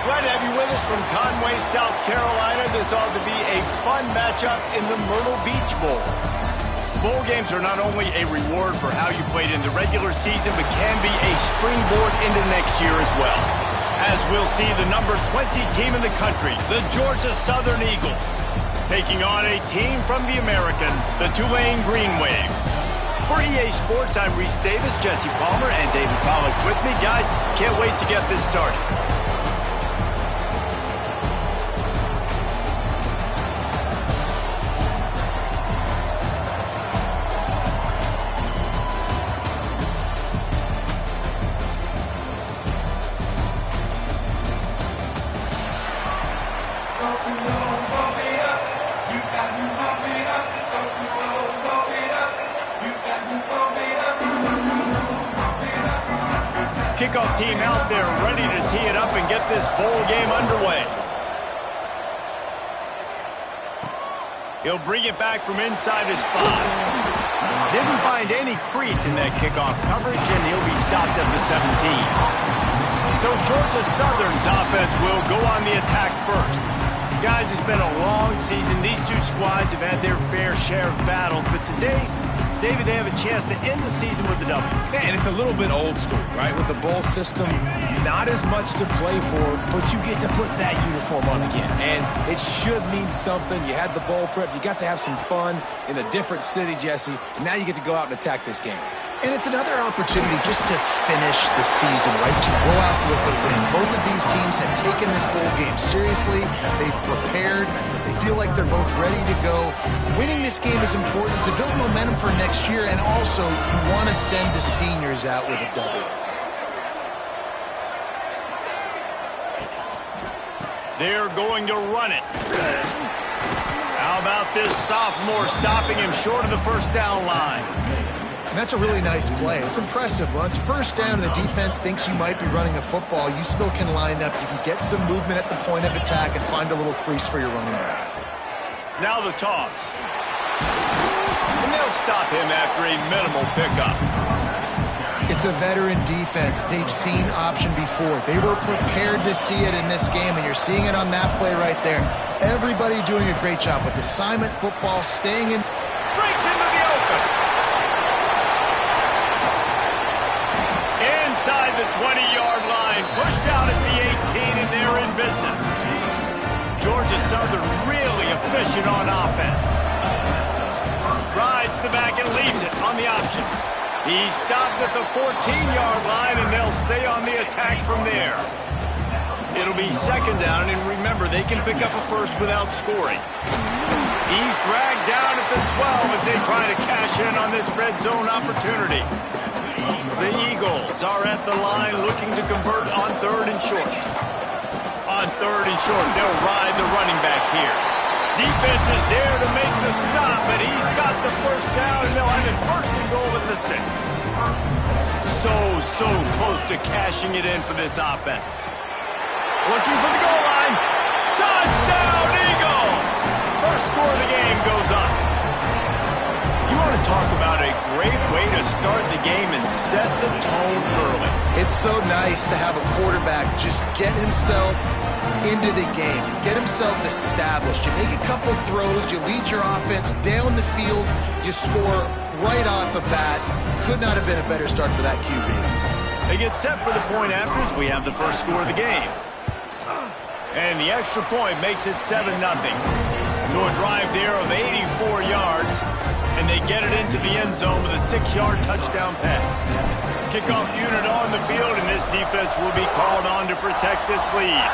Glad to have you with us from Conway, South Carolina. This ought to be a fun matchup in the Myrtle Beach Bowl. Bowl games are not only a reward for how you played in the regular season, but can be a springboard into next year as well. As we'll see the number 20 team in the country, the Georgia Southern Eagles, taking on a team from the American, the Tulane Green Wave. For EA Sports, I'm Reese Davis, Jesse Palmer, and David Pollack with me. Guys, can't wait to get this started. Kickoff team out there ready to tee it up and get this bowl game underway. He'll bring it back from inside his spot. Didn't find any crease in that kickoff coverage, and he'll be stopped at the 17. So Georgia Southern's offense will go on the attack first. Guys, it's been a long season. These two squads have had their fair share of battles, but today, David, they have a chance to end the season with a W. Man, it's a little bit old school, right? With the bowl system, not as much to play for, but you get to put that uniform on again. And it should mean something. You had the bowl prep. You got to have some fun in a different city, Jesse. Now you get to go out and attack this game. And it's another opportunity just to finish the season, right? To go out with a win. Both of these teams have taken this bowl game seriously. They've prepared. They feel like they're both ready to go. Winning this game is important to build momentum for next year, and also you want to send the seniors out with a W. They're going to run it. How about this sophomore stopping him short of the first down line? And that's a really nice play. It's impressive. When it's first down and the defense thinks you might be running a football, you still can line up. You can get some movement at the point of attack and find a little crease for your running back. Now the toss. And they'll stop him after a minimal pickup. It's a veteran defense. They've seen option before. They were prepared to see it in this game, and you're seeing it on that play right there. Everybody doing a great job with assignment football, staying in. Breaks into the open. Inside the 20-yard line, pushed out at the 18, and they're in business. Georgia Southern really efficient on offense. Rides the back and leaves it on the option. He's stopped at the 14-yard line, and they'll stay on the attack from there. It'll be second down, and remember, they can pick up a first without scoring. He's dragged down at the 12 as they try to cash in on this red zone opportunity. The Eagles are at the line looking to convert on third and short. On third and short, they'll ride the running back here. Defense is there to make the stop, but he's got the first down, and they'll have it first and goal at the 6. So close to cashing it in for this offense. Looking for the goal line. Touchdown, Eagles! First score of the game goes up. You want to talk about a great way to start the game and set the tone early. It's so nice to have a quarterback just get himself into the game, get himself established. You make a couple throws, you lead your offense down the field, you score right off the bat. Could not have been a better start for that QB. They get set for the point afters. We have the first score of the game. And the extra point makes it 7-0. To a drive there of 84 yards, and they get it into the end zone with a 6-yard touchdown pass. Kickoff unit on the field, and this defense will be called on to protect this lead.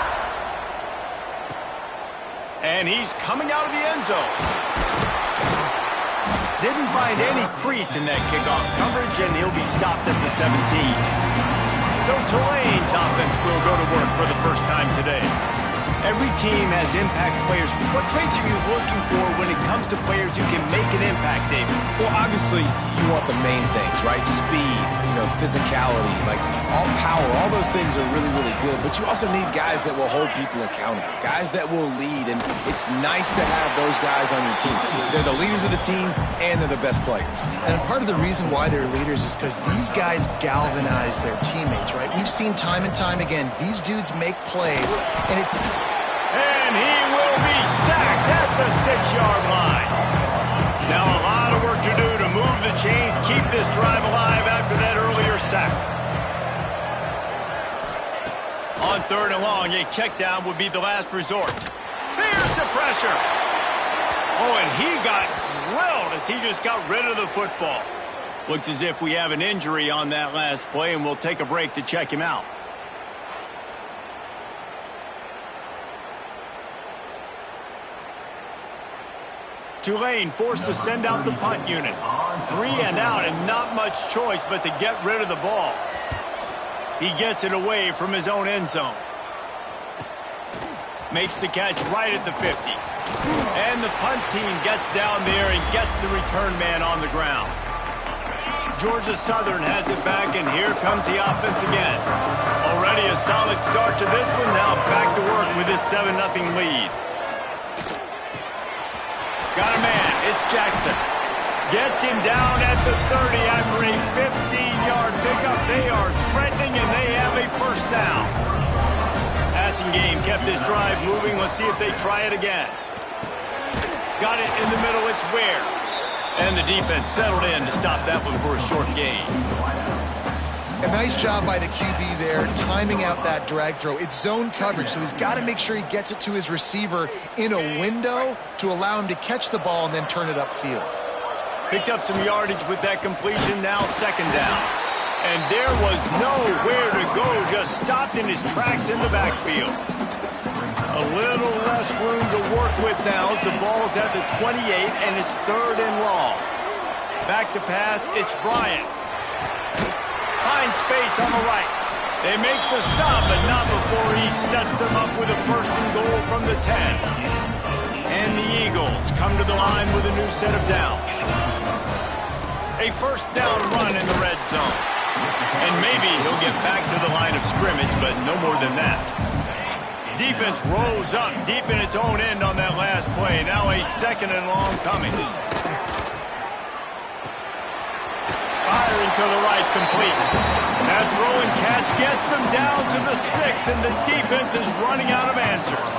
And he's coming out of the end zone. Didn't find any crease in that kickoff coverage, and he'll be stopped at the 17. So Tulane's offense will go to work for the first time today. Every team has impact players. What traits are you looking for when it comes to players who can make an impact, David? Well, obviously, you want the main things, right? Speed, physicality, like all power. All those things are really, really good. But you also need guys that will hold people accountable, guys that will lead. And it's nice to have those guys on your team. They're the leaders of the team, and they're the best players. And part of the reason why they're leaders is because these guys galvanize their teammates, right? We've seen time and time again, these dudes make plays, and he will be sacked at the 6-yard line. Now a lot of work to do to move the chains, keep this drive alive after that earlier sack. On 3rd and long, a check down would be the last resort. Here's the pressure. Oh, and he got drilled as he just got rid of the football. Looks as if we have an injury on that last play, and we'll take a break to check him out. Tulane forced to send out the punt unit. 3 and out and not much choice but to get rid of the ball. He gets it away from his own end zone. Makes the catch right at the 50. And the punt team gets down there and gets the return man on the ground. Georgia Southern has it back, and here comes the offense again. Already a solid start to this one. Now back to work with this 7-0 lead. Got a man. It's Jackson. Gets him down at the 30 after a 15-yard pickup. They are threatening, and they have a first down. Passing game kept this drive moving. Let's see if they try it again. Got it in the middle. It's Ware. And the defense settled in to stop that one for a short gain. a nice job by the QB there, timing out that drag throw. It's zone coverage, so he's got to make sure he gets it to his receiver in a window to allow him to catch the ball and then turn it upfield. Picked up some yardage with that completion, now second down. And there was nowhere to go, just stopped in his tracks in the backfield. A little less room to work with now as the ball's at the 28 and it's third and long. Back to pass, it's Bryant. Finds space on the right. They make the stop, but not before he sets them up with a first and goal from the 10. And the Eagles come to the line with a new set of downs. A first down run in the red zone. And maybe he'll get back to the line of scrimmage, but no more than that. Defense rose up deep in its own end on that last play. Now a second and long coming. Firing to the right, complete. That throw and catch gets them down to the 6, and the defense is running out of answers.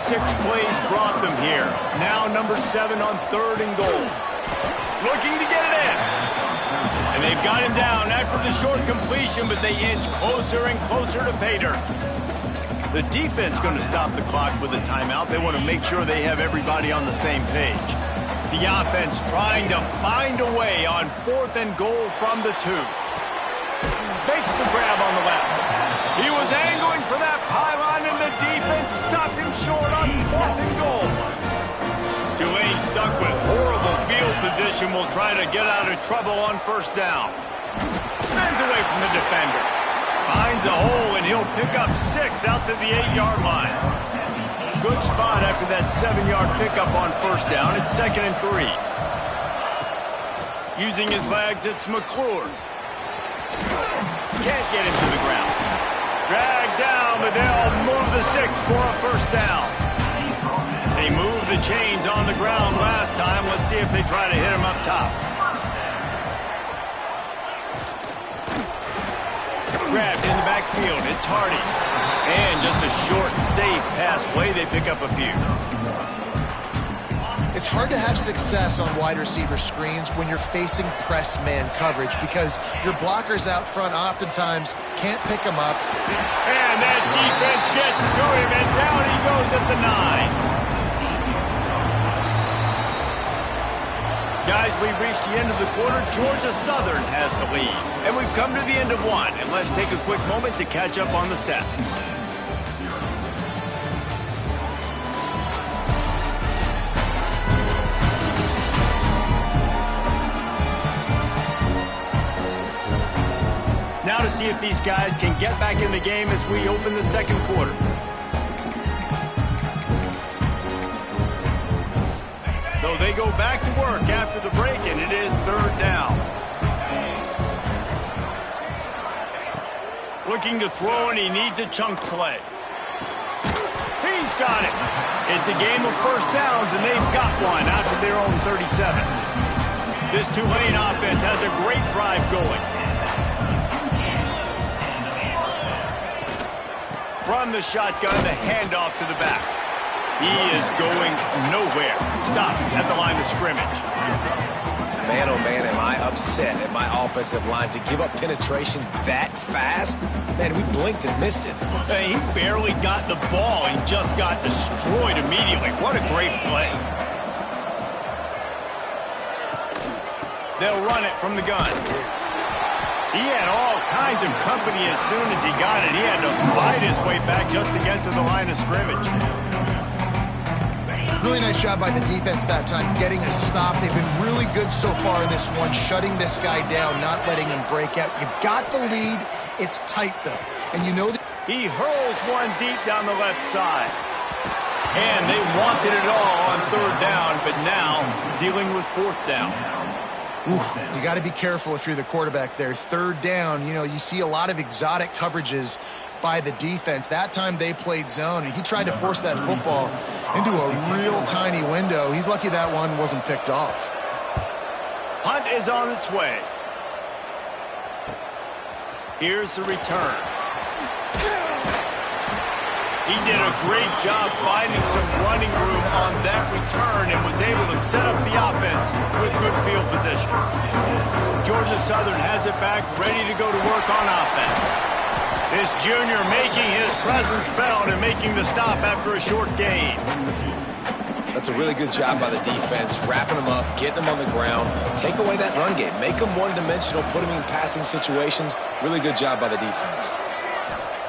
6 plays brought them here. Now number 7 on third and goal. Looking to get it in. And they've got him down after the short completion, but they inch closer and closer to pay dirt. The defense going to stop the clock with a timeout. They want to make sure they have everybody on the same page. The offense trying to find a way on fourth and goal from the 2. Makes the grab on the left. He was angling for that pylon, and the defense stopped him short on fourth and goal. Tulane stuck with horrible field position will try to get out of trouble on first down. Spins away from the defender. Finds a hole, and he'll pick up 6 out to the 8-yard line. Good spot after that 7-yard pickup on first down. It's second and 3. Using his legs, it's McClure. Can't get him to the ground. Dragged down, but they'll move the sticks for a first down. They moved the chains on the ground last time. Let's see if they try to hit him up top. Grabbed in the backfield. It's Hardy. And just a short, safe pass play. They pick up a few. It's hard to have success on wide receiver screens when you're facing press man coverage because your blockers out front oftentimes can't pick them up. And that defense gets to him, and down he goes at the 9. Guys, we've reached the end of the quarter. Georgia Southern has the lead. And we've come to the end of one. And let's take a quick moment to catch up on the stats. Now to see if these guys can get back in the game as we open the second quarter. So they go back to work after the break, and it is third down. Looking to throw, and he needs a chunk play. He's got it. It's a game of first downs, and they've got one out to their own 37. This Tulane offense has a great drive going. From the shotgun, the handoff to the back. He is going nowhere. Stop at the line of scrimmage. Man, oh man, am I upset at my offensive line to give up penetration that fast? Man, we blinked and missed it. He barely got the ball and just got destroyed immediately. What a great play. They'll run it from the gun. He had all kinds of company as soon as he got it. He had to fight his way back just to get to the line of scrimmage. Really nice job by the defense that time, getting a stop. They've been really good so far in this one, shutting this guy down, not letting him break out. You've got the lead. It's tight, though. And you know that he hurls one deep down the left side. And they wanted it all on third down, but now dealing with fourth down. you got to be careful if you're the quarterback there. Third down, you see a lot of exotic coverages by the defense. That time they played zone, and he tried to force that football into a real tiny window. He's lucky that one wasn't picked off. Punt is on its way. Here's the return. He did a great job finding some running room on that return and was able to set up the offense with good field position. Georgia Southern has it back, ready to go to work on offense. This junior making his presence felt and making the stop after a short gain. That's a really good job by the defense, wrapping them up, getting them on the ground. Take away that run game. Make them one-dimensional, put them in passing situations. Really good job by the defense.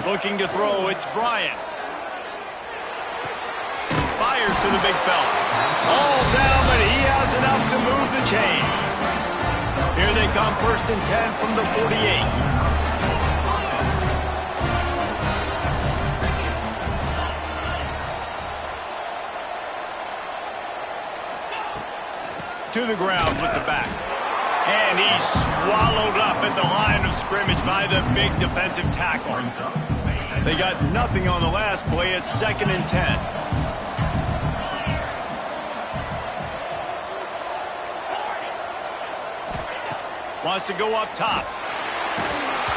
Looking to throw, it's Bryant. Fires to the big fella. All down, but he has enough to move the chains. Here they come, 1st and 10 from the 48. To the ground with the back. And he's swallowed up at the line of scrimmage by the big defensive tackle. They got nothing on the last play. It's 2nd and 10. Wants to go up top.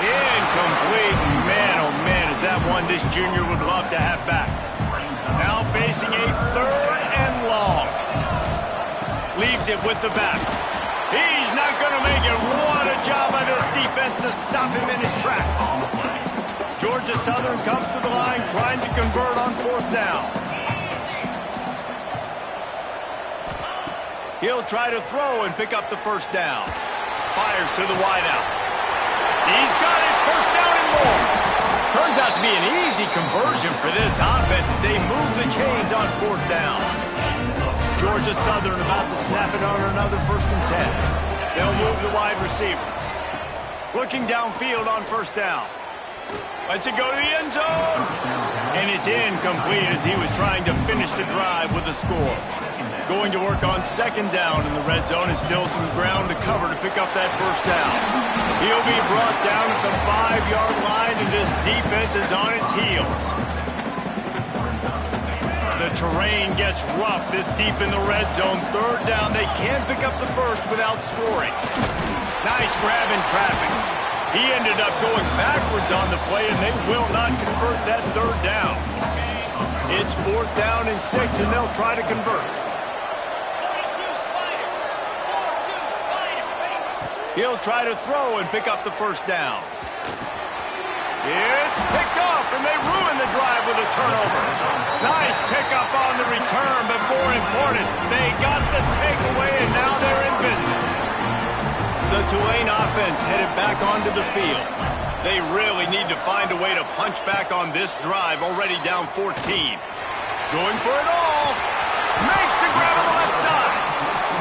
Incomplete. Man, oh man, is that one this junior would love to have back. Now facing a 3rd and long. Leaves it with the back. He's not going to make it. What a job by this defense to stop him in his tracks. Georgia Southern comes to the line trying to convert on 4th down. He'll try to throw and pick up the 1st down. Fires to the wideout. He's got it. 1st down and more. Turns out to be an easy conversion for this offense as they move the chains on 4th down. Georgia Southern about to snap it on another 1st and 10. They'll move the wide receiver. Looking downfield on 1st down. Lets it go to the end zone. And it's incomplete as he was trying to finish the drive with a score. Going to work on 2nd down in the red zone and still some ground to cover to pick up that 1st down. He'll be brought down at the 5-yard line, and this defense is on its heels. The terrain gets rough this deep in the red zone. 3rd down, they can't pick up the 1st without scoring. Nice grab in traffic. He ended up going backwards on the play, and they will not convert that 3rd down. It's 4th down and 6, and they'll try to convert. He'll try to throw and pick up the 1st down. It's picked off, and they ruin the drive with a turnover. Nice pickup on the return, but more important, they got the takeaway, and now they're in business. The Tulane offense headed back onto the field. They really need to find a way to punch back on this drive, already down 14. Going for it all. Makes the grab on the left side.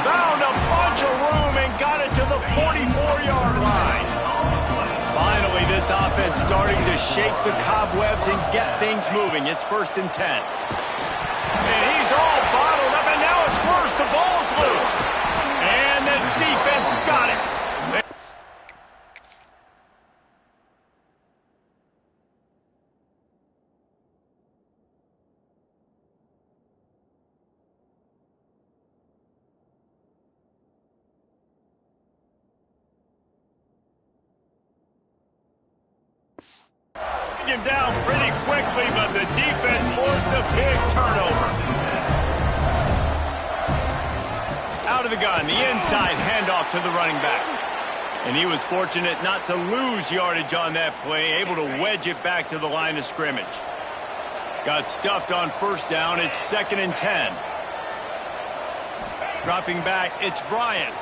Found a bunch of room and got it to the 44-yard line. Finally, this offense starting to shake the cobwebs and get things moving. It's 1st and 10. And he's all bottled up, and now it's 1st. The ball's him down pretty quickly, but the defense forced a big turnover. Out of the gun, the inside handoff to the running back. And he was fortunate not to lose yardage on that play, able to wedge it back to the line of scrimmage. Got stuffed on first down. It's 2nd and 10. Dropping back, it's Bryant.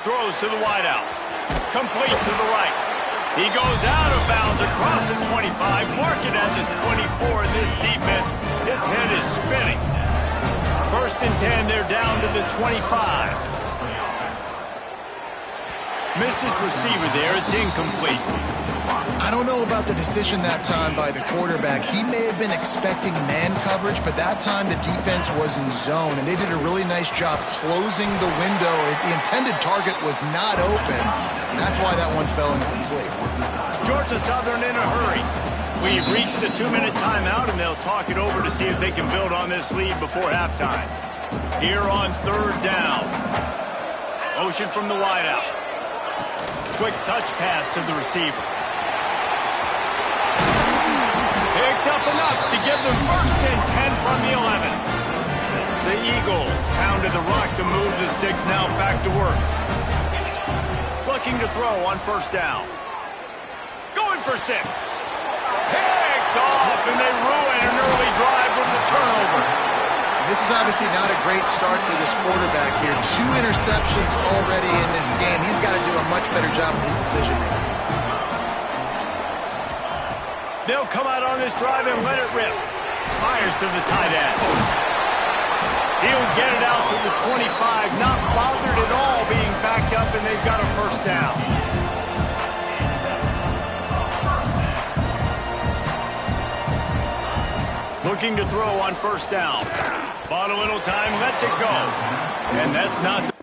Throws to the wideout. Complete to the right. He goes out of bounds across the 25, mark it at the 24, and this defense, its head is spinning. 1st and 10, they're down to the 25. Missed his receiver there. It's incomplete. I don't know about the decision that time by the quarterback. He may have been expecting man coverage, but that time the defense was in zone, and they did a really nice job closing the window. The intended target was not open, and that's why that one fell incomplete. Georgia Southern in a hurry. We've reached the 2-minute timeout, and they'll talk it over to see if they can build on this lead before halftime. Here on 3rd down. Motion from the wideout. Quick touch pass to the receiver. Picks up enough to give them 1st and 10 from the 11. The Eagles pounded the rock to move the sticks, now back to work. Looking to throw on 1st down. Going for 6. Picked off, and they ruin an early drive with the turnover. This is obviously not a great start for this quarterback here. 2 interceptions already in this game. He's got to do a much better job with his decision making. They'll come out on this drive and let it rip. Fires to the tight end. He'll get it out to the 25, not bothered at all being backed up, and they've got a 1st down. Looking to throw on 1st down. Bought a little time, lets it go. And that's not...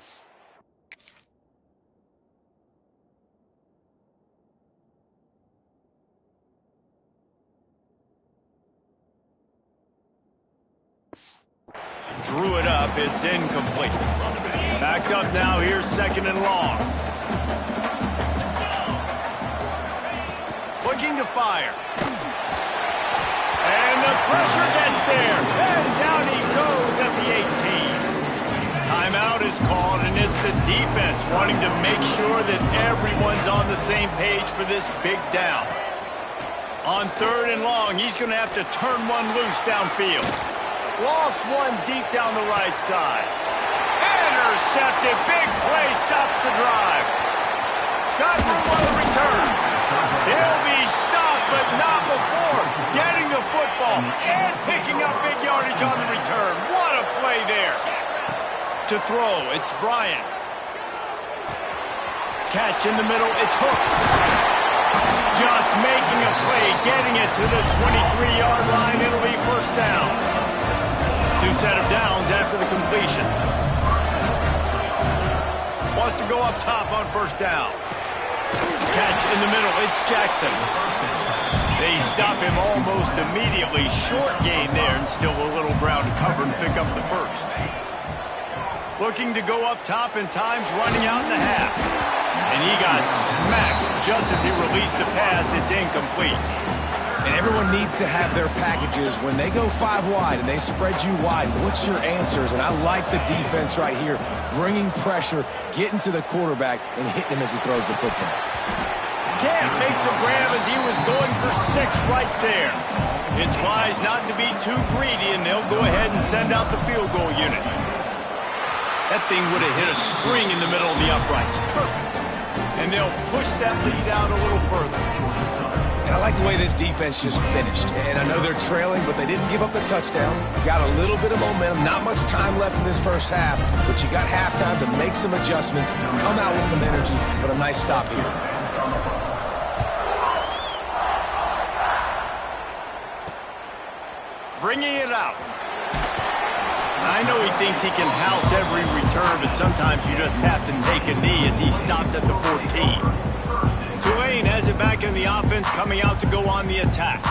Drew it up, it's incomplete. Backed up now, here's 2nd and long. Looking to fire. And the pressure gets there. And down he goes at the 18. Timeout is called, and it's the defense wanting to make sure that everyone's on the same page for this big down. On 3rd and long, he's going to have to turn one loose downfield. Lost one deep down the right side. Intercepted. Big play stops the drive. Got room on the return. He'll be stopped, but not before getting the football and picking up big yardage on the return. What a play there. To throw, it's Bryant. Catch in the middle, it's hooked. Just making a play, getting it to the 23-yard line. It'll be 1st down. New set of downs after the completion. Wants to go up top on 1st down. Catch in the middle, it's Jackson. They stop him almost immediately. Short gain there, and still a little ground to cover and pick up the 1st. Looking to go up top, and time's running out in the half. And he got smacked just as he released the pass. It's incomplete. And everyone needs to have their packages. When they go 5 wide and they spread you wide, what's your answers? And I like the defense right here, bringing pressure, getting to the quarterback, and hitting him as he throws the football. Can't make the grab as he was going for 6 right there. It's wise not to be too greedy, and they'll go ahead and send out the field goal unit. That thing would have hit a string in the middle of the uprights. Perfect. And they'll push that lead out a little further. And I like the way this defense just finished. And I know they're trailing, but they didn't give up the touchdown. Got a little bit of momentum. Not much time left in this 1st half, but you got halftime to make some adjustments, come out with some energy, but a nice stop here. Bringing it out. I know he thinks he can house every return, but sometimes you just have to take a knee as he stopped at the 14. Tulane has it back in the offense, coming out to go on the attack.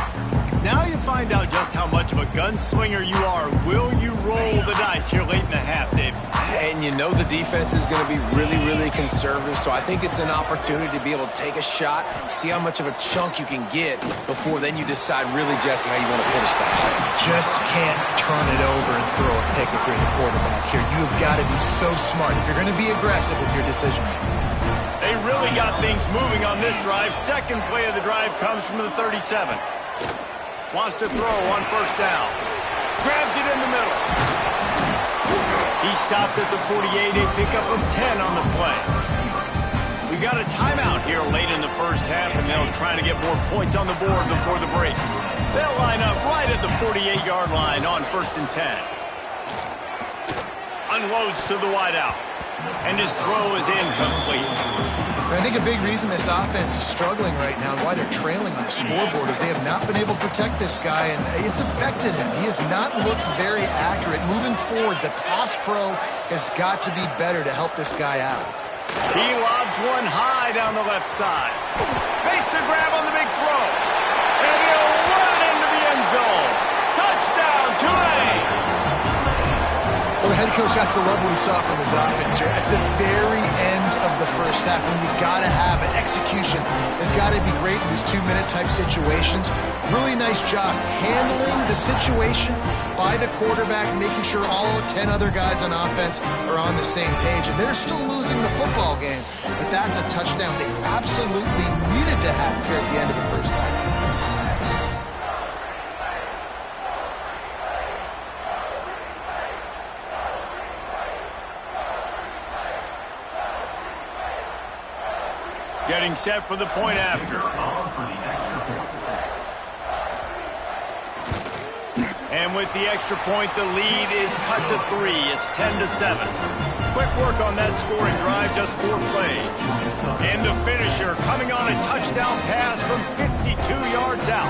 Now you find out just how much of a gunslinger you are. Will you roll the dice here late in the half, Dave? And you know the defense is going to be really, really conservative, so I think it's an opportunity to be able to take a shot, see how much of a chunk you can get before then you decide really, Jesse, how you want to finish the half. Just can't turn it over and throw a pick if you're the quarterback here. You've got to be so smart if you're going to be aggressive with your decision-making. They really got things moving on this drive. Second play of the drive comes from the 37. Wants to throw on first down. Grabs it in the middle. He stopped at the 48, a pickup of 10 on the play. We got a timeout here late in the first half, and they'll try to get more points on the board before the break. They'll line up right at the 48-yard line on 1st and 10. Unloads to the wideout, and his throw is incomplete. I think a big reason this offense is struggling right now and why they're trailing on the scoreboard is they have not been able to protect this guy, and it's affected him. He has not looked very accurate. Moving forward, the pass pro has got to be better to help this guy out. He lobs one high down the left side. Makes the grab on the big throw. And he'll run into the end zone. Touchdown, Tulane! Well, the head coach has to love what he saw from his offense here. At the very end of the first half, and you've got to have it. Execution has got to be great in these 2-minute type situations. Really nice job handling the situation by the quarterback, making sure all 10 other guys on offense are on the same page. And they're still losing the football game, but that's a touchdown they absolutely needed to have here at the end of the first half. Getting set for the point after. And with the extra point, the lead is cut to 3. It's 10-7. Quick work on that scoring drive, just 4 plays. And the finisher coming on a touchdown pass from 52 yards out.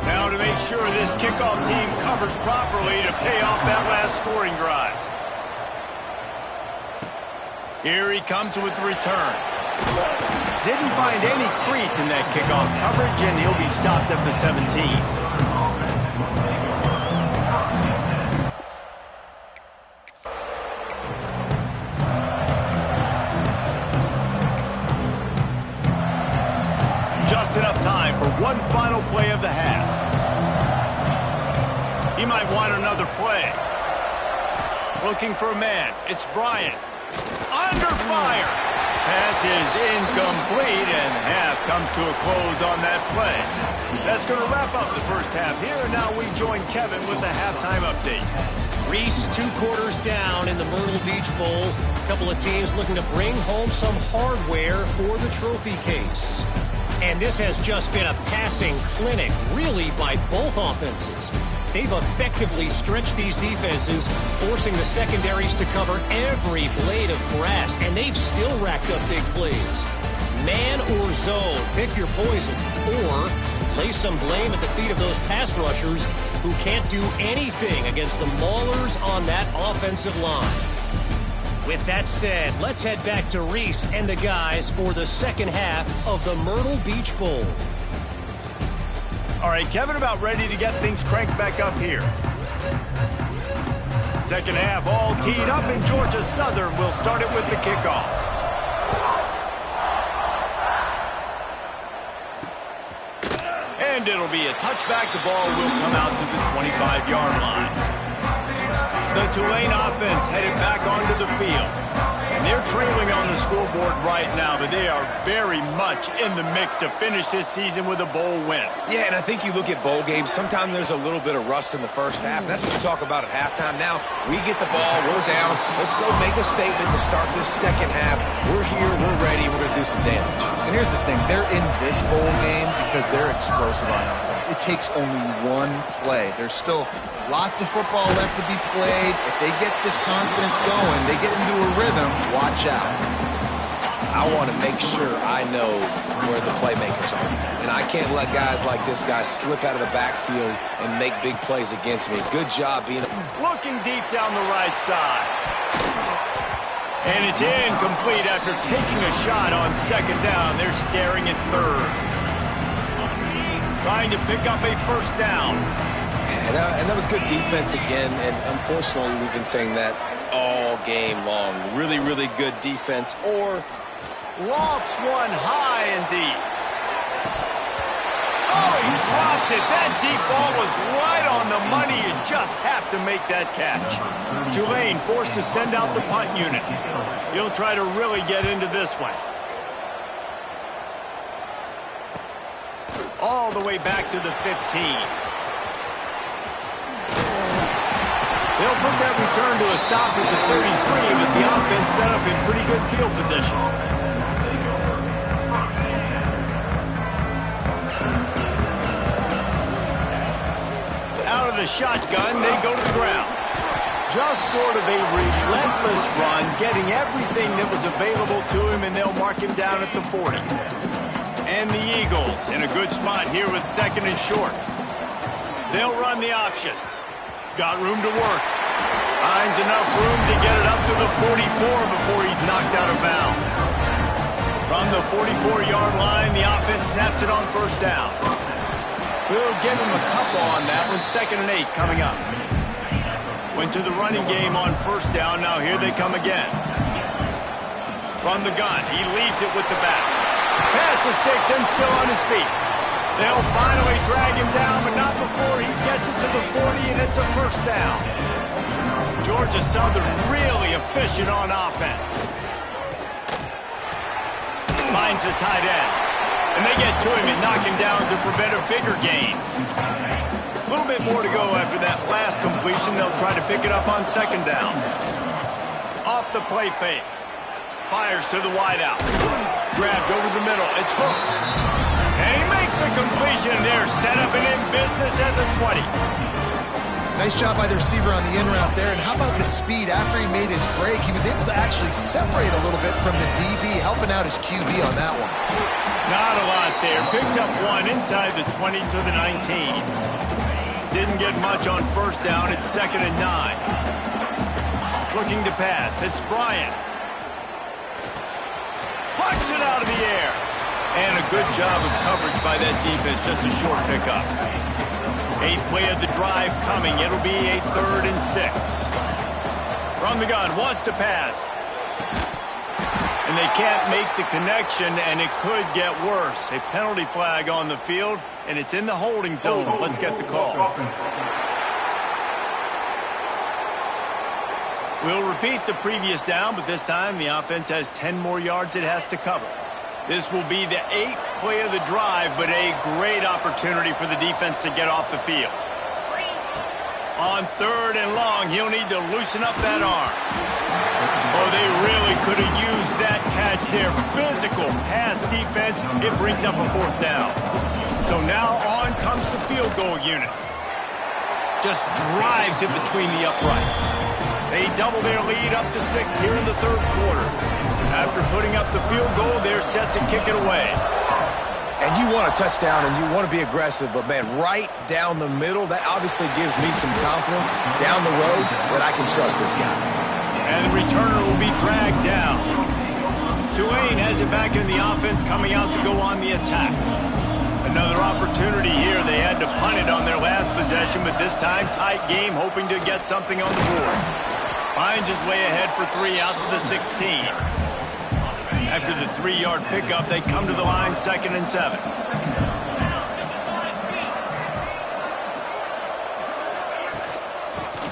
Now to make sure this kickoff team covers properly to pay off that last scoring drive. Here he comes with the return. Didn't find any crease in that kickoff coverage, and he'll be stopped at the 17. Just enough time for one final play of the half. He might want another play. Looking for a man. It's Bryant. Under fire. Pass is incomplete, and half comes to a close on that play. That's going to wrap up the first half here, and now we join Kevin with the halftime update. Reese 2 quarters down in the Myrtle Beach Bowl. A couple of teams looking to bring home some hardware for the trophy case. And this has just been a passing clinic, really, by both offenses. They've effectively stretched these defenses, forcing the secondaries to cover every blade of grass, and they've still racked up big plays. Man or zone, pick your poison, or lay some blame at the feet of those pass rushers who can't do anything against the maulers on that offensive line. With that said, let's head back to Reese and the guys for the second half of the Myrtle Beach Bowl. All right, Kevin, about ready to get things cranked back up here. Second half all teed up, and Georgia Southern will start it with the kickoff. And it'll be a touchback. The ball will come out to the 25-yard line. The Tulane offense headed back onto the field. And they're trailing on the scoreboard right now, but they are very much in the mix to finish this season with a bowl win. Yeah, and I think you look at bowl games, sometimes there's a little bit of rust in the first half. And that's what you talk about at halftime. Now, we get the ball, we're down. Let's go make a statement to start this second half. We're here, we're ready, we're going to do some damage. And here's the thing, they're in this bowl game because they're explosive on offense. It takes only one play. There's still lots of football left to be played. If they get this confidence going, they get into a rhythm, watch out. I want to make sure I know where the playmakers are. And I can't let guys like this guy slip out of the backfield and make big plays against me. Good job being... Looking deep down the right side. And it's incomplete after taking a shot on second down. They're staring at third. trying to pick up a first down. And that was good defense again, and unfortunately we've been saying that all game long. Really, really good defense, or Lofts one high and deep. Oh, he dropped it. That deep ball was right on the money. You just have to make that catch. Tulane forced to send out the punt unit. He'll try to really get into this one. All the way back to the 15. They'll put that return to a stop at the 33, with the offense set up in pretty good field position. Out of the shotgun, they go to the ground. Just sort of a relentless run, getting everything that was available to him, and they'll mark him down at the 40. And the Eagles in a good spot here with second and short. They'll run the option. Got room to work. Finds enough room to get it up to the 44 before he's knocked out of bounds. From the 44-yard line, the offense snaps it on first down. We'll give him a couple on that one. 2nd and 8 coming up. Went to the running game on first down. Now here they come again. From the gun, he leaves it with the back. Pass the sticks and still on his feet. They'll finally drag him down, but not before he gets it to the 40, and it's a first down. Georgia Southern really efficient on offense. Finds the tight end. And they get to him and knock him down to prevent a bigger gain. A little bit more to go after that last completion. They'll try to pick it up on 2nd down. Off the play fake. Fires to the wideout. Grabbed over the middle. It's hooked. And he makes a completion there. Set up and in business at the 20. Nice job by the receiver on the in route there. And how about the speed? After he made his break, he was able to actually separate a little bit from the DB, helping out his QB on that one. Not a lot there. Picks up one inside the 20 to the 19. Didn't get much on first down. It's 2nd and 9. Looking to pass. It's Bryant. Plucks it out of the air. And a good job of coverage by that defense. Just a short pickup. 8th play of the drive coming. It'll be a 3rd and 6. From the gun, wants to pass. And they can't make the connection, and it could get worse. A penalty flag on the field, and it's in the holding zone. Let's get the call. We'll repeat the previous down, but this time the offense has 10 more yards it has to cover. This will be the 8th play of the drive, but a great opportunity for the defense to get off the field. On 3rd and long, he'll need to loosen up that arm. Oh, they really could have used that catch there. Physical pass defense. It brings up a 4th down. So now on comes the field goal unit. Just drives it between the uprights. They double their lead up to 6 here in the 3rd quarter. After putting up the field goal, they're set to kick it away. And you want a touchdown and you want to be aggressive, but man, right down the middle, that obviously gives me some confidence down the road that I can trust this guy. And the returner will be dragged down. Tulane has it back in the offense, coming out to go on the attack. Another opportunity here. They had to punt it on their last possession, but this time tight game, hoping to get something on the board. Finds his way ahead for 3 out to the 16. After the 3-yard pickup, they come to the line, 2nd and 7.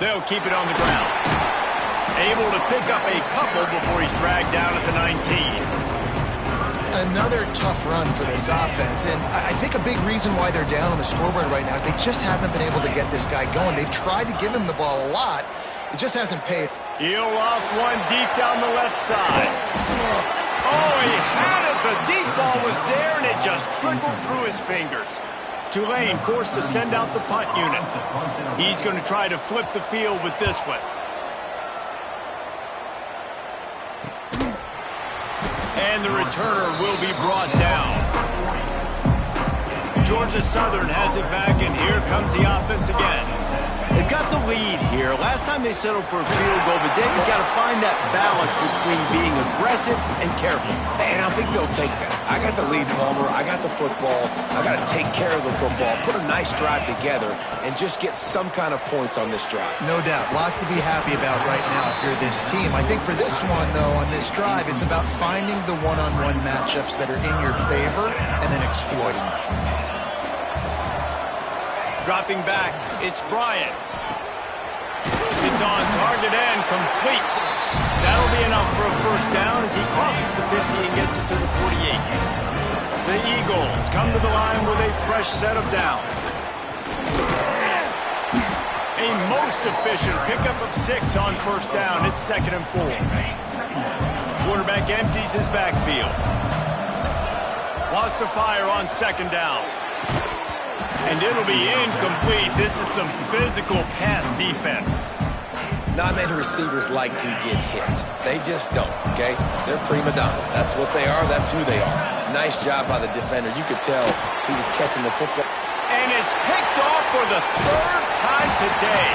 They'll keep it on the ground. Able to pick up a couple before he's dragged down at the 19. Another tough run for this offense, and I think a big reason why they're down on the scoreboard right now is they just haven't been able to get this guy going. They've tried to give him the ball a lot. It just hasn't paid. He'll loft one deep down the left side. Oh, he had it. The deep ball was there, and it just trickled through his fingers. Tulane forced to send out the punt unit. He's going to try to flip the field with this one. And the returner will be brought down. Georgia Southern has it back, and here comes the offense again. They've got the lead here. Last time they settled for a field goal, but then you've got to find that balance between being aggressive and careful. And I think they'll take that. I got the lead, Palmer. I got the football. I got to take care of the football, put a nice drive together, and just get some kind of points on this drive. No doubt. Lots to be happy about right now if you're this team. I think for this one, though, on this drive, it's about finding the one-on-one matchups that are in your favor and then exploiting them. Dropping back, it's Bryant. It's on target and complete. That'll be enough for a first down as he crosses the 50 and gets it to the 48. The Eagles come to the line with a fresh set of downs. A most efficient pickup of 6 on first down. It's 2nd and 4. Quarterback empties his backfield. Lost to fire on 2nd down. And it'll be incomplete. This is some physical pass defense. Not many receivers like to get hit. They just don't, okay? They're prima donnas. That's what they are. That's who they are. Nice job by the defender. You could tell he was catching the football. And it's picked off for the 3rd time today.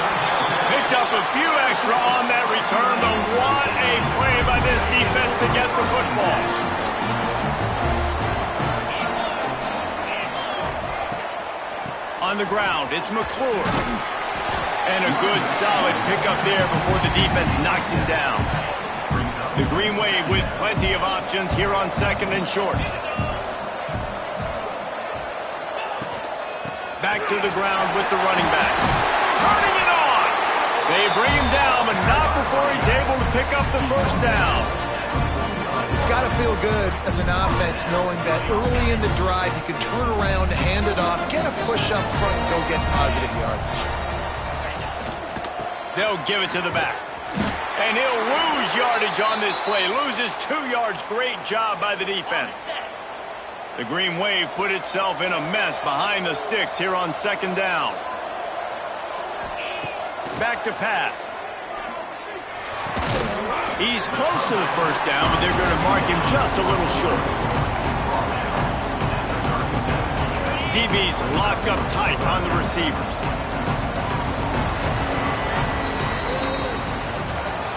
Picked up a few extra on that return, but what a play by this defense to get the football. On the ground, it's McClure. And a good, solid pickup there before the defense knocks him down. The Green Wave with plenty of options here on 2nd and short. Back to the ground with the running back. Turning it on! They bring him down, but not before he's able to pick up the first down. It's got to feel good as an offense knowing that early in the drive you can turn around, hand it off, get a push up front, and go get positive yardage. They'll give it to the back. And he'll lose yardage on this play. Loses 2 yards. Great job by the defense. The Green Wave put itself in a mess behind the sticks here on 2nd down. Back to pass. He's close to the first down, but they're going to mark him just a little short. DB's locked up tight on the receivers.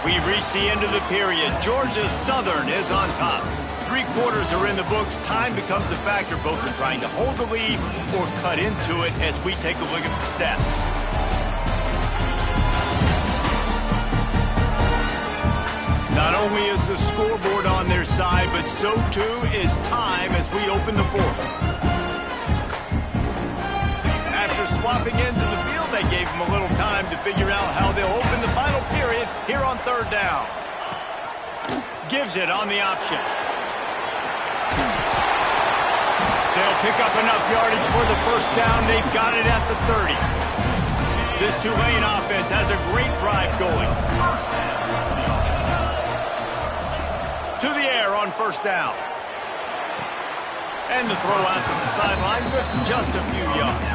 We've reached the end of the period. Georgia Southern is on top. 3 quarters are in the books. Time becomes a factor both in trying to hold the lead or cut into it as we take a look at the stats. Not only is the scoreboard on their side, but so too is time as we open the 4th. After swapping ends in the field, they gave them a little time to figure out how they'll open the final period here on 3rd down. Gives it on the option. They'll pick up enough yardage for the first down. They've got it at the 30. This Tulane offense has a great drive going. To the air on first down. And the throw out to the sideline, but just a few yards.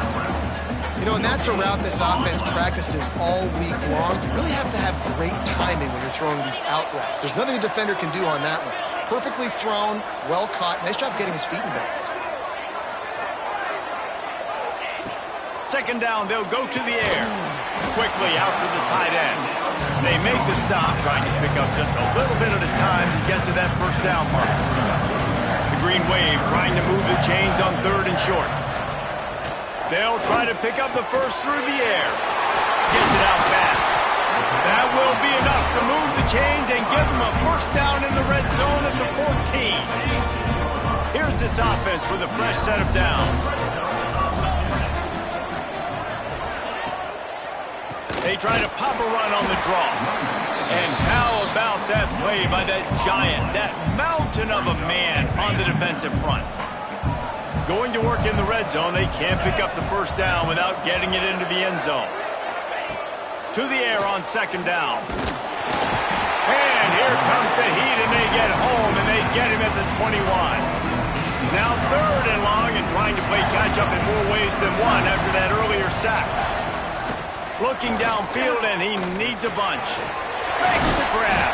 You know, and that's a route this offense practices all week long. You really have to have great timing when you're throwing these out routes. There's nothing a defender can do on that one. Perfectly thrown, well caught. Nice job getting his feet in bounds. 2nd down, they'll go to the air. Quickly out to the tight end. They make the stop, trying to pick up just a little bit at a time to get to that first down mark. The Green Wave trying to move the chains on 3rd and short. They'll try to pick up the first through the air. Gets it out fast. That will be enough to move the chains and give them a first down in the red zone at the 14. Here's this offense with a fresh set of downs. They try to pop a run on the draw. And how about that play by that giant, that mountain of a man on the defensive front? Going to work in the red zone, they can't pick up the first down without getting it into the end zone. To the air on 2nd down. And here comes the heat, and they get home, and they get him at the 21. Now 3rd and long, and trying to play catch-up in more ways than one after that earlier sack. Looking downfield, and he needs a bunch. Makes the grab.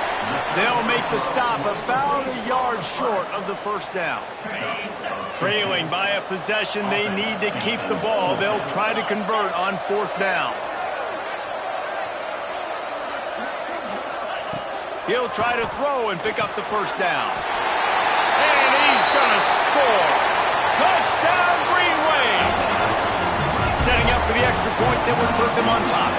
They'll make the stop about a yard short of the first down. Trailing by a possession, they need to keep the ball. They'll try to convert on 4th down. He'll try to throw and pick up the first down. And he's going to score. Touchdown, Green Wave. Setting up for the extra point that will put them on top.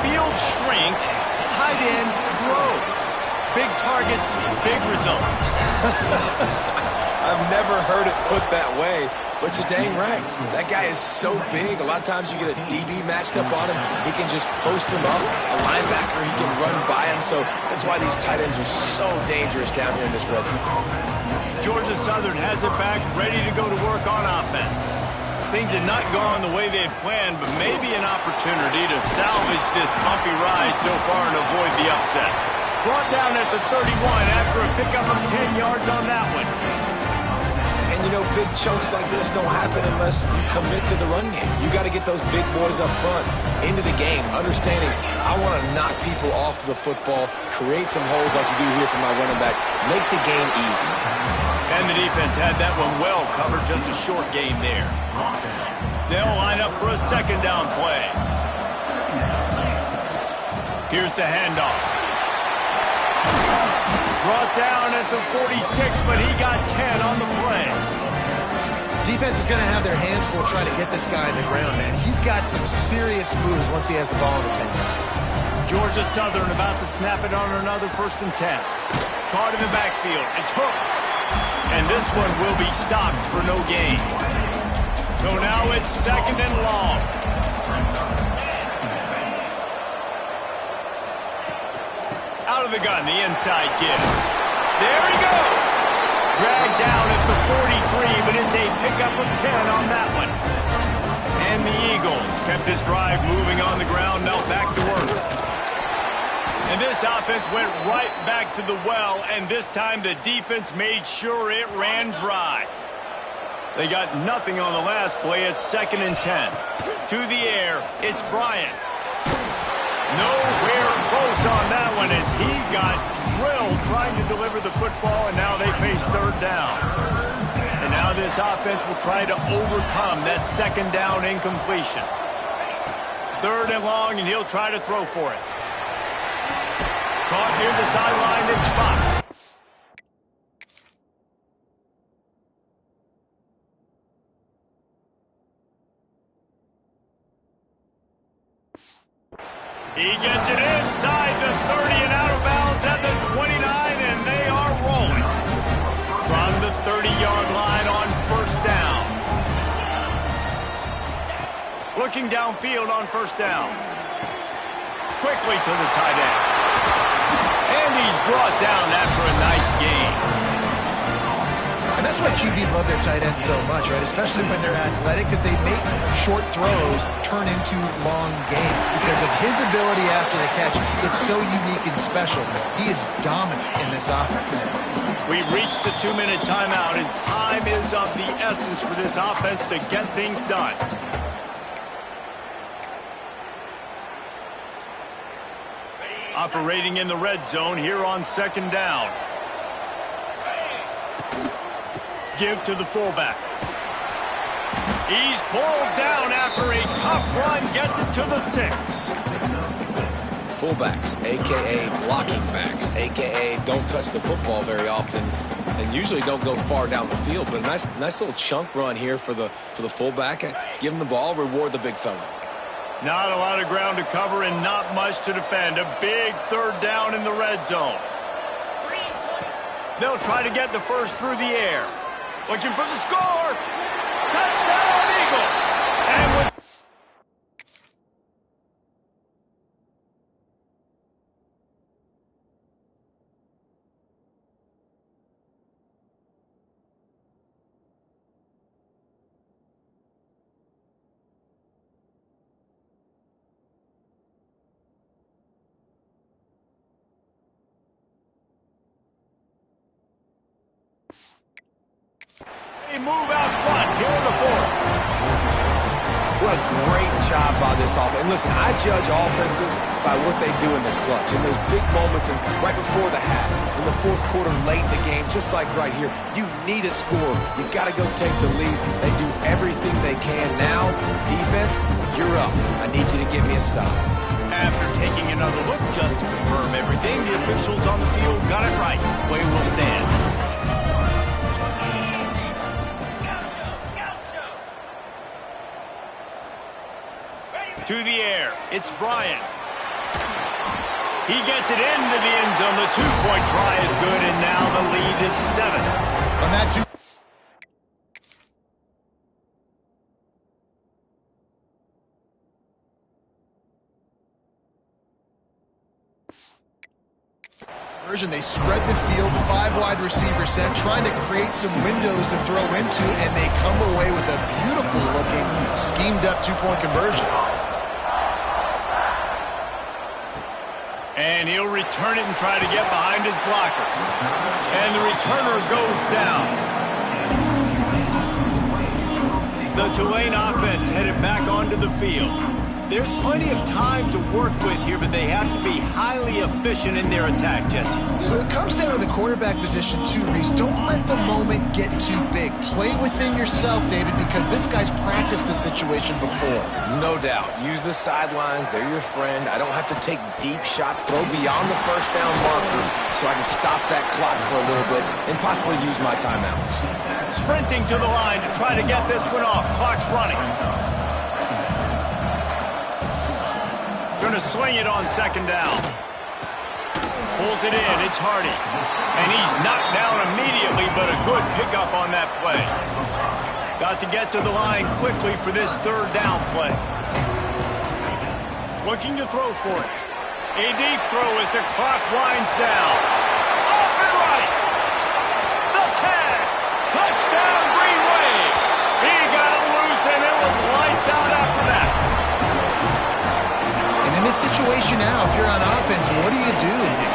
Field shrinks, tight end grows. Big targets, big results. I've never heard it put that way, but you're dang right. That guy is so big. A lot of times you get a DB matched up on him. He can just post him up. A linebacker, he can run by him. So that's why these tight ends are so dangerous down here in this red zone. Georgia Southern has it back, ready to go to work on offense. Things had not gone the way they had planned, but maybe an opportunity to salvage this bumpy ride so far and avoid the upset. Brought down at the 31 after a pickup of 10 yards on that one. And, you know, big chunks like this don't happen unless you commit to the run game. You got to get those big boys up front into the game, understanding I want to knock people off the football, create some holes like you do here for my running back, make the game easy. And the defense had that one well covered, just a short game there. They'll line up for a second down play. Here's the handoff. Brought down at the 46, but he got 10 on the play. Defense is going to have their hands full trying to get this guy on the ground, man. He's got some serious moves once he has the ball in his hands. Georgia Southern about to snap it on another 1st and 10. Caught in the backfield. It's hooked. And this one will be stopped for no gain. So now it's 2nd and long. Out of the gun, the inside give. There he goes. Dragged down at the 43, but it's a pickup of 10 on that one. And the Eagles kept this drive moving on the ground, now back to work. And this offense went right back to the well, and this time the defense made sure it ran dry. They got nothing on the last play. It's 2nd and 10. To the air, it's Bryant. Nowhere close on that one as he got drilled trying to deliver the football, and now they face 3rd down. And now this offense will try to overcome that 2nd down incompletion. 3rd and long, and he'll try to throw for it. Caught near the sideline, it's Fox. He gets it inside the 30 and out of bounds at the 29, and they are rolling. From the 30-yard line on 1st down. Looking downfield on 1st down. Quickly to the tight end. And he's brought down after a nice gain. And that's why QBs love their tight ends so much, right? Especially when they're athletic, because they make short throws turn into long gains. Because of his ability after the catch, it's so unique and special. He is dominant in this offense. We've reached the 2-minute timeout, and time is of the essence for this offense to get things done. Operating in the red zone here on 2nd down. Give to the fullback. He's pulled down after a tough run, gets it to the 6. Fullbacks, a.k.a. blocking backs, a.k.a. don't touch the football very often and usually don't go far down the field. But a nice little chunk run here for the fullback. Give him the ball, reward the big fella. Not a lot of ground to cover and not much to defend. A big 3rd down in the red zone. They'll try to get the first through the air. Looking for the score. Touchdown, Eagles. And with move out front here in the 4th. What a great job by this offense. And listen, I judge offenses by what they do in the clutch, in those big moments and right before the half, in the 4th quarter, late in the game, just like right here. You need a score. You got to go take the lead. They do everything they can now. Defense, offense, you're up. I need you to get me a stop. After taking another look just to confirm everything, the officials on the field got it right. Play will stand. To the air, it's Bryant. He gets it into the end zone. The two-point try is good, and now the lead is 7. On that two. They spread the field, 5 wide receiver set, trying to create some windows to throw into, and they come away with a beautiful-looking, schemed-up two-point conversion. And he'll return it and try to get behind his blockers. And the returner goes down. The Tulane offense headed back onto the field. There's plenty of time to work with here, but they have to be highly efficient in their attack, Jesse. So it comes down to the quarterback position too, Reese. Don't let the moment get too big. Play within yourself, David, because this guy's practiced the situation before. No doubt. Use the sidelines. They're your friend. I don't have to take deep shots, throw beyond the first down marker so I can stop that clock for a little bit and possibly use my timeouts. Sprinting to the line to try to get this one off. Clock's running. Going to swing it on second down. Pulls it in. It's Hardy. And he's knocked down immediately, but a good pickup on that play. Got to get to the line quickly for this third down play. Looking to throw for it. A deep throw as the clock winds down. Off and right. The tag. Touchdown, Green Wave. He got loose, and it was lights out after that. In this situation now, if you're on offense, what do? You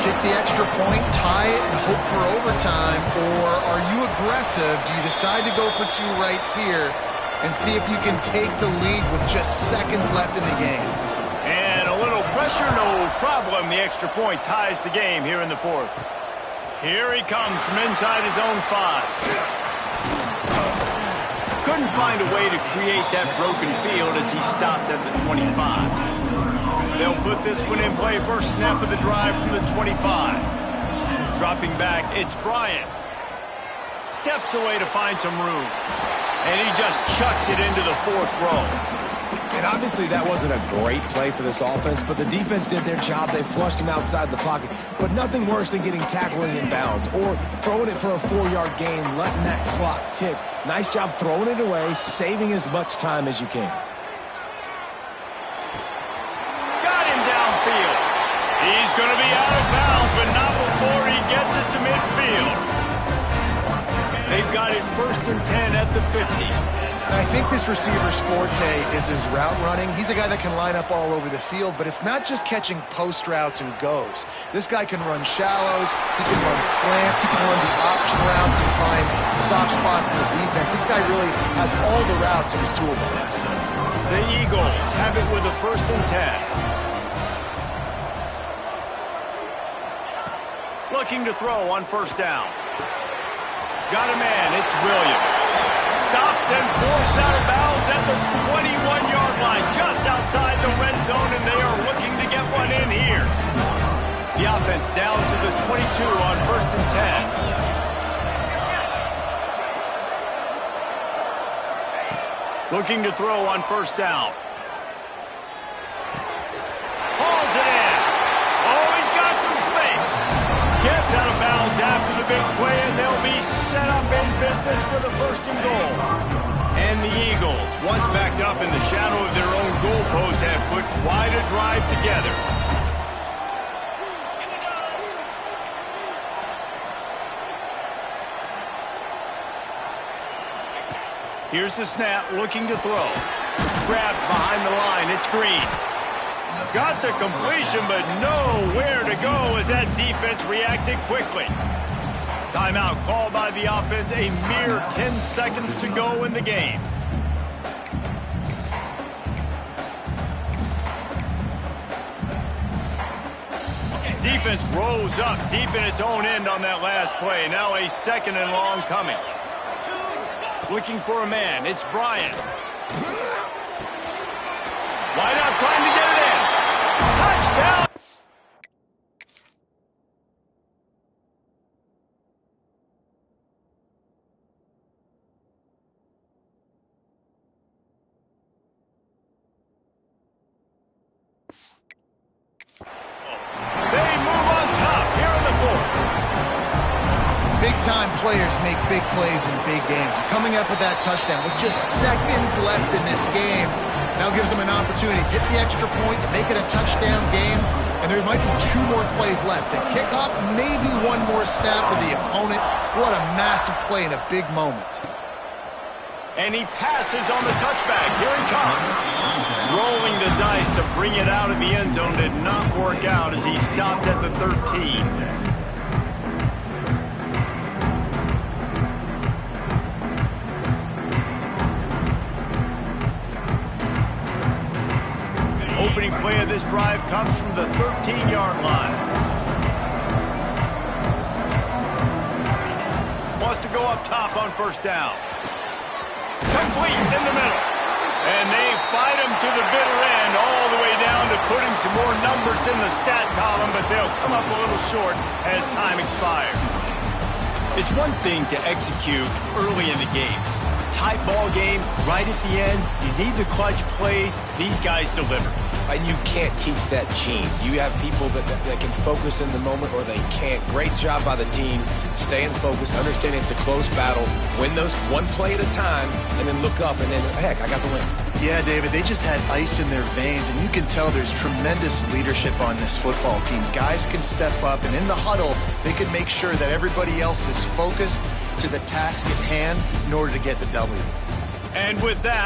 kick the extra point, tie it, and hope for overtime, or are you aggressive? Do you decide to go for 2 right here and see if you can take the lead with just seconds left in the game? And a little pressure, no problem. The extra point ties the game here in the 4th. Here he comes from inside his own 5. Couldn't find a way to create that broken field as he stopped at the 25. They'll put this one in play. First snap of the drive from the 25. Dropping back, it's Bryant. Steps away to find some room. And he just chucks it into the 4th row. And obviously that wasn't a great play for this offense, but the defense did their job. They flushed him outside the pocket. But nothing worse than getting tackled in bounds or throwing it for a 4-yard gain, letting that clock tick. Nice job throwing it away, saving as much time as you can. He's going to be out of bounds, but not before he gets it to midfield. They've got it 1st and 10 at the 50. I think this receiver's forte is his route running. He's a guy that can line up all over the field, but it's not just catching post routes and goes. This guy can run shallows, he can run slants, he can run the option routes and find soft spots in the defense. This guy really has all the routes in his toolbox. The Eagles have it with a 1st and 10. Looking to throw on 1st down. Got a man, it's Williams. Stopped and forced out of bounds at the 21-yard line, just outside the red zone, and they are looking to get one in here. The offense down to the 22 on 1st and 10. Looking to throw on 1st down. Hauls it in. Oh, he's got some space. Gets out of bounds after the big play, and they'll be set up in business with a 1st and goal. And the Eagles, once backed up in the shadow of their own goalpost, have put quite a drive together. Here's the snap, looking to throw. Grabbed behind the line, it's Green. Got the completion, but nowhere to go as that defense reacted quickly. Timeout called by the offense, a mere 10 seconds to go in the game. Defense rose up deep in its own end on that last play. Now a 2nd and long coming. Looking for a man, it's Bryant. trying to get it in. Touchdown! They move on top here in the fourth. Big-time players make big plays in big games. Coming up with that touchdown with just seconds left in this game now gives them an opportunity to get the extra point, to make it a touchdown game, and there might be 2 more plays left. The kickoff, maybe 1 more snap for the opponent. What a massive play in a big moment. And he passes on the touchback. Here he comes. Rolling the dice to bring it out of the end zone did not work out as he stopped at the 13. Opening play of this drive comes from the 13-yard line. Wants to go up top on first down. Complete in the middle. And they fight him to the bitter end, all the way down to putting some more numbers in the stat column, but they'll come up a little short as time expires. It's one thing to execute early in the game. Tight ball game, right at the end, you need the clutch plays. These guys deliver. And you can't teach that gene. You have people that can focus in the moment or they can't. Great job by the team, staying focused, understanding it's a close battle, win those one play at a time, and then look up and then, heck, I got the win. Yeah, David, they just had ice in their veins, and you can tell there's tremendous leadership on this football team. Guys can step up, and in the huddle, they can make sure that everybody else is focused to the task at hand in order to get the W. And with that,